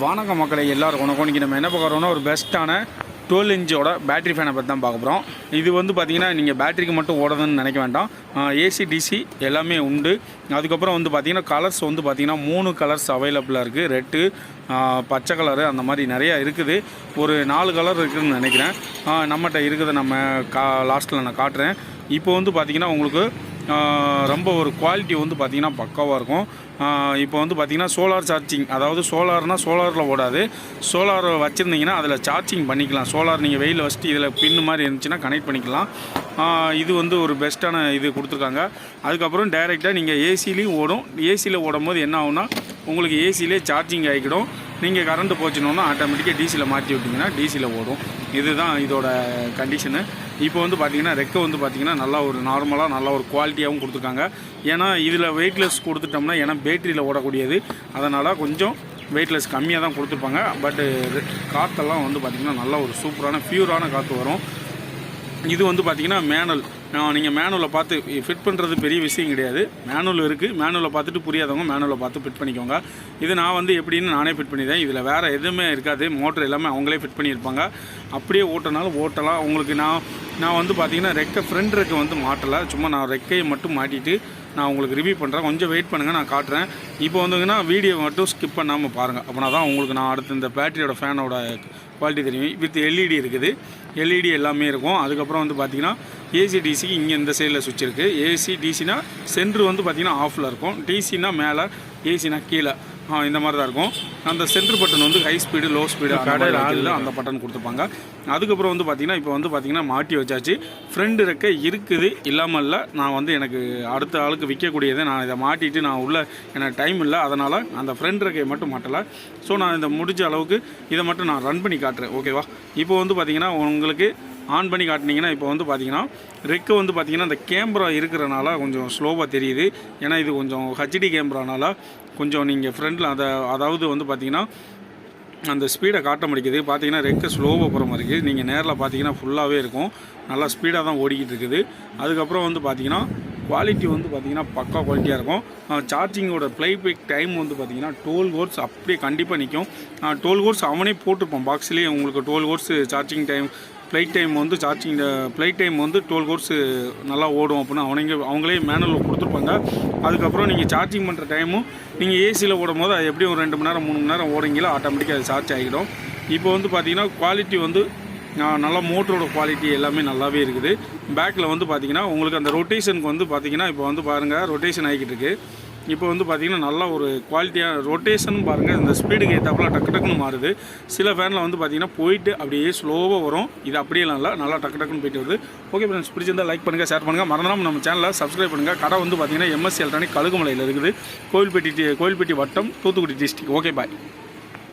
வணக்கம் மக்களே எல்லாருக்கும் வணக்கம். நம்ம என்ன பார்க்குறோம்னா ஒரு பெஸ்ட்டான 12 இன்ச்சோட பேட்டரி ஃபேனை பற்றி தான் பார்க்க போகிறோம். இது வந்து பார்த்திங்கன்னா நீங்கள் பேட்டரிக்கு மட்டும் ஓடுதுன்னு நினைக்க வேண்டாம், ஏசி டிசி எல்லாமே உண்டு. அதுக்கப்புறம் வந்து பார்த்திங்கன்னா கலர்ஸ் வந்து பார்த்திங்கன்னா 3 கலர்ஸ் அவைலபிளாக இருக்குது. ரெட்டு, பச்சை கலரு, அந்த மாதிரி நிறையா இருக்குது. ஒரு 4 கலர் இருக்குதுன்னு நினைக்கிறேன். நம்மகிட்ட இருக்குது, நம்ம லாஸ்ட்டில் நான் காட்டுறேன். இப்போ வந்து பார்த்திங்கன்னா உங்களுக்கு ரொம்ப ஒரு குவாலிட்டி வந்து பார்த்திங்கன்னா பக்காவாக இருக்கும். இப்போ வந்து பார்த்திங்கன்னா சோலார் சார்ஜிங், அதாவது சோலார்னால் சோலாரில் ஓடாது, சோலார் வச்சுருந்தீங்கன்னா அதில் சார்ஜிங் பண்ணிக்கலாம். சோலார் நீங்கள் வெயில் வச்சுட்டு இதில் பின்னு மாதிரி இருந்துச்சுன்னா கனெக்ட் பண்ணிக்கலாம். இது வந்து ஒரு பெஸ்ட்டான இது கொடுத்துருக்காங்க. அதுக்கப்புறம் டைரெக்டாக நீங்கள் ஏசிலையும் ஓடும். ஏசியில் ஓடும் போது என்ன ஆகுனா உங்களுக்கு ஏசியிலே சார்ஜிங் ஆகிக்கிடும். நீங்கள் கரண்ட்டு போச்சுனோன்னா ஆட்டோமேட்டிக்காக டிசியில் மாற்றி விட்டிங்கன்னா டிசியில் ஓடும். இதுதான் இதோட கண்டிஷனு. இப்போ வந்து பார்த்திங்கன்னா ரெக்கை வந்து பார்த்திங்கன்னா நல்லா ஒரு நார்மலாக நல்லா ஒரு குவாலிட்டியாகவும் கொடுத்துருக்காங்க. ஏன்னா இதில் வெயிட்லெஸ் கொடுத்துட்டோம்னா, ஏன்னா பேட்டரியில் ஓடக்கூடியது, அதனால் கொஞ்சம் வெயிட்லெஸ் கம்மியாக தான் கொடுத்துருப்பாங்க. பட்டு காற்றெல்லாம் வந்து பார்த்திங்கன்னா நல்லா ஒரு சூப்பரான பியூரான காற்று வரும். இது வந்து பார்த்திங்கன்னா மேனுவல். நீங்கள் மேனுவலை பார்த்து ஃபிட் பண்ணுறது பெரிய விஷயம் கிடையாது. மேனுவல் இருக்குது, மேனுவலை பார்த்துட்டு புரியாதவங்க மேனுவலை பார்த்து ஃபிட் பண்ணிக்கோங்க. இது நான் வந்து எப்படின்னு நானே ஃபிட் பண்ணிட்டேன். இதில் வேறு எதுவுமே இருக்காது, மோட்டர் எல்லாமே அவங்களே ஃபிட் பண்ணியிருப்பாங்க. அப்படியே ஓட்டினாலும் ஓட்டலாம். உங்களுக்கு நான் வந்து பார்த்திங்கன்னா ரெக்கை ஃப்ரண்ட் ரெக்கை வந்து மாட்டலை, சும்மா நான் ரெக்கையை மட்டும் மாட்டிட்டு நான் உங்களுக்கு ரிவ்யூ பண்ணுறேன். கொஞ்சம் வெயிட் பண்ணுங்கள், நான் காட்டுறேன். இப்போ வந்துங்கன்னா வீடியோ மட்டும் ஸ்கிப் பண்ணாமல் பாருங்கள். அப்படின்னா தான் உங்களுக்கு நான் அடுத்து இந்த பேட்டரியோட ஃபேனோட குவாலிட்டி தெரியும். வித் எல்இடி இருக்குது, எல்இடி எல்லாமே இருக்கும். அதுக்கப்புறம் வந்து பார்த்திங்கன்னா ஏசி டிசிக்கு இங்கே இந்த சைடில் சுவிட்ச் இருக்குது. ஏசி டிசினா சென்ட்ரு வந்து பார்த்திங்கன்னா ஆஃபில் இருக்கும், டிசினா மேலே, ஏசினா கீழே, இந்த மாதிரி தான் இருக்கும். அந்த சென்ட்ரு பட்டன் வந்து ஹை ஸ்பீடு, லோ ஸ்பீடு அந்த பட்டன் கொடுத்துருப்பாங்க. அதுக்கப்புறம் வந்து பார்த்திங்கன்னா இப்போ வந்து பார்த்திங்கன்னா மாட்டி வச்சாச்சு. ஃப்ரெண்டு ரெக்கை இருக்குது, இல்லாமல் இல்லை. நான் வந்து எனக்கு அடுத்த ஆளுக்கு விற்கக்கூடியது, நான் இதை மாட்டிட்டு நான் உள்ள எனக்கு டைம் இல்லை, அதனால் அந்த ஃப்ரெண்ட் ரெக்கையை மட்டும் மாட்டலை. ஸோ நான் இந்த முடிஞ்ச அளவுக்கு இதை மட்டும் நான் ரன் பண்ணி காட்டுறேன், ஓகேவா? இப்போ வந்து பார்த்திங்கன்னா உங்களுக்கு ஆன் பண்ணி காட்டினீங்கன்னா இப்போ வந்து பார்த்திங்கன்னா ரெக்கை வந்து பார்த்திங்கன்னா அந்த கேமரா இருக்கிறனால கொஞ்சம் ஸ்லோவாக தெரியுது. ஏன்னா இது கொஞ்சம் ஹெச்டி கேமரானால கொஞ்சம் நீங்கள் ஃப்ரண்டில் அதாவது வந்து பார்த்திங்கன்னா அந்த ஸ்பீடை காட்ட முடிக்குது. பார்த்திங்கன்னா ரெக்கை ஸ்லோவாக போகிற மாதிரி இருக்குது. நீங்கள் நேரில் பார்த்தீங்கன்னா ஃபுல்லாகவே இருக்கும், நல்லா ஸ்பீடாக தான் ஓடிக்கிட்டு இருக்குது. அதுக்கப்புறம் வந்து பார்த்திங்கன்னா குவாலிட்டி வந்து பார்த்திங்கன்னா பக்கா குவாலிட்டியாக இருக்கும். சார்ஜிங்கோட ப்ளேபேக் டைம் வந்து பார்த்திங்கன்னா 12 ஹவர்ஸ் அப்படியே கண்டிப்பாக நிற்கும். 12 ஹவர்ஸ் அவனே போட்டிருப்பான் பாக்ஸ்லேயே உங்களுக்கு. 12 hours charging time, flight time வந்து சார்ஜிங் ஃப்ளைட் டைம் வந்து 12 ஹவர்ஸ் நல்லா ஓடும் அப்படின்னு அவங்களே மேனுவலில் கொடுத்துருப்பாங்க. அதுக்கப்புறம் நீங்கள் சார்ஜிங் பண்ணுற டைமும் நீங்கள் ஏசியில் ஓடும் போது அது எப்படியும் ஒரு 2 மணி நேரம் 3 மணி நேரம் ஓடுங்களோ ஆட்டோமேட்டிக்காக அது சார்ஜ் ஆகிடும். இப்போ வந்து பார்த்திங்கன்னா குவாலிட்டி வந்து நல்லா மோட்டரோட குவாலிட்டி எல்லாமே நல்லாவே இருக்குது. பேக்கில் வந்து பார்த்திங்கன்னா உங்களுக்கு அந்த ரொட்டேஷனுக்கு வந்து பார்த்திங்கன்னா இப்போ வந்து பாருங்கள் ரொட்டேஷன் ஆகிக்கிட்டு இருக்குது. இப்போ வந்து பார்த்திங்கன்னா நல்லா ஒரு குவாலிட்டியாக ரொட்டேஷன் பாருங்கள், இந்த ஸ்பீடுக்கு ஏற்றாப்புல டக்கு டக்குன்னு மாறுது. சில ஃபேனில் வந்து பார்த்திங்கன்னா போயிட்டு அப்படியே ஸ்லோவாக வரும், இது அப்படியெல்லாம் இல்லை, நல்லா டக்கு டக்குன்னு போயிட்டு வருது. ஓகே ஃப்ரெண்ட்ஸ், பிடிச்சிருந்தால் லைக் பண்ணுங்கள், ஷேர் பண்ணுங்கள், மறந்துடாமல் நம்ம சேனலை சப்ஸ்கிரைப் பண்ணுங்கள். கடை வந்து பார்த்திங்கன்னா M.S.A கழுகுமலையில் இருக்குது, கோயில்பட்டி வட்டம், தூத்துக்குடி டிஸ்ட்ரிக்ட். Okay bye.